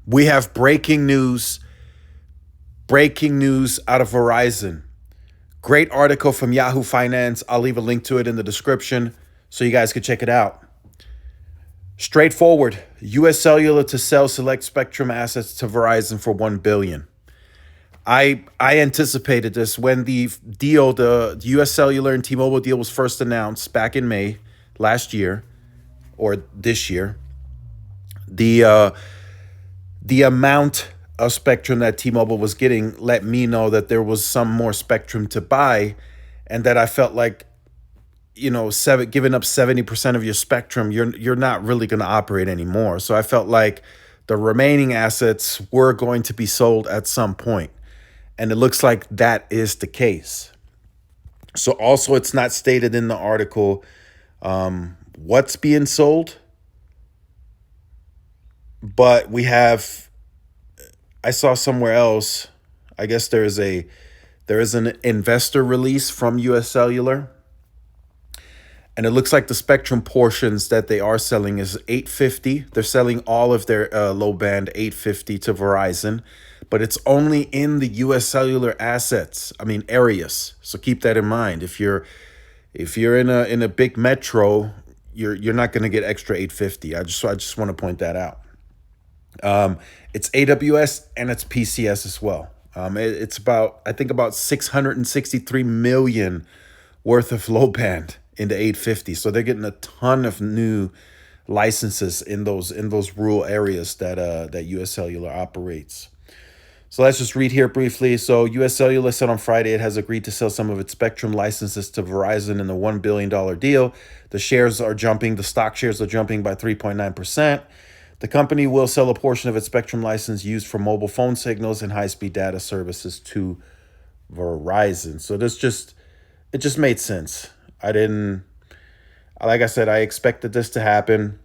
We have breaking news. Breaking news out of Verizon. Great article from Yahoo Finance. I'll leave a link to it in the description so you guys can check it out. Straightforward. U.S. Cellular to sell select spectrum assets to Verizon for $1 billion. I anticipated this when the deal, the U.S. Cellular and T-Mobile deal was first announced back in May last year or this year. The amount of spectrum that T-Mobile was getting let me know that there was some more spectrum to buy, and that I felt like, giving up 70% of your spectrum, you're not really going to operate anymore. So I felt like the remaining assets were going to be sold at some point, and it looks like that is the case. So also, it's not stated in the article what's being sold, but I saw somewhere else. I guess there is an investor release from U.S. Cellular, and it looks like the spectrum portions that they are selling is 850. They're selling all of their low band 850 to Verizon, but it's only in the U.S. Cellular areas. So keep that in mind. If you're in a big metro, you're not going to get extra 850. I just want to point that out. It's AWS and it's PCS as well. It's about 663 million worth of low band in the 850. So they're getting a ton of new licenses in those rural areas that US Cellular operates. So let's just read here briefly. So US Cellular said on Friday it has agreed to sell some of its spectrum licenses to Verizon in the $1 billion deal. The stock shares are jumping by 3.9%. The company will sell a portion of its spectrum license used for mobile phone signals and high-speed data services to Verizon. So it just made sense. Like I said, I expected this to happen.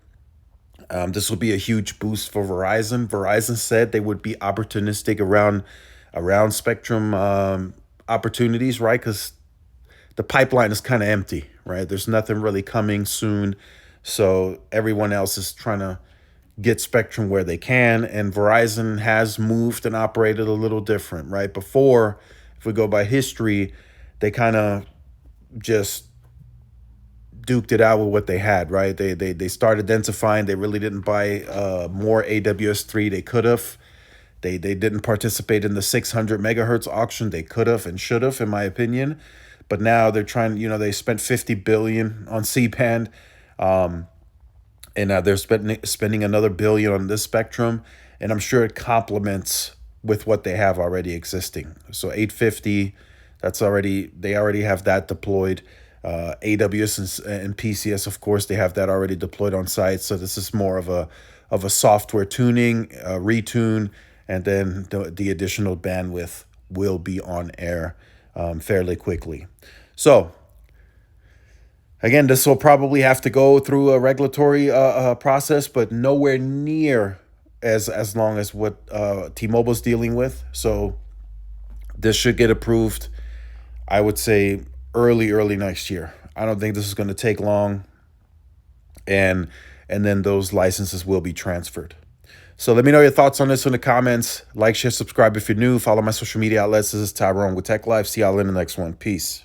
This will be a huge boost for Verizon. Verizon said they would be opportunistic around spectrum opportunities, right? Because the pipeline is kind of empty, right? There's nothing really coming soon. So everyone else is trying to get spectrum where they can, and Verizon has moved and operated a little different, right? Before, if we go by history, they kind of just duked it out with what they had, right? They started densifying. They really didn't buy more AWS3. They could have. They didn't participate in the 600 megahertz auction. They could have and should have, in my opinion. But now they're trying. They spent $50 billion on C-band. And they're spending another $1 billion on this spectrum, and I'm sure it complements with what they have already existing. So 850, they already have that deployed. AWS and PCS, of course, they have that already deployed on site. So this is more of a software tuning, retune, and then the additional bandwidth will be on air fairly quickly. So again, this will probably have to go through a regulatory process, but nowhere near as long as what T-Mobile's dealing with. So this should get approved, I would say, early next year. I don't think this is going to take long, and then those licenses will be transferred. So let me know your thoughts on this in the comments. Like, share, subscribe if you're new. Follow my social media outlets. This is Tyrone with Tech Life. See y'all in the next one. Peace.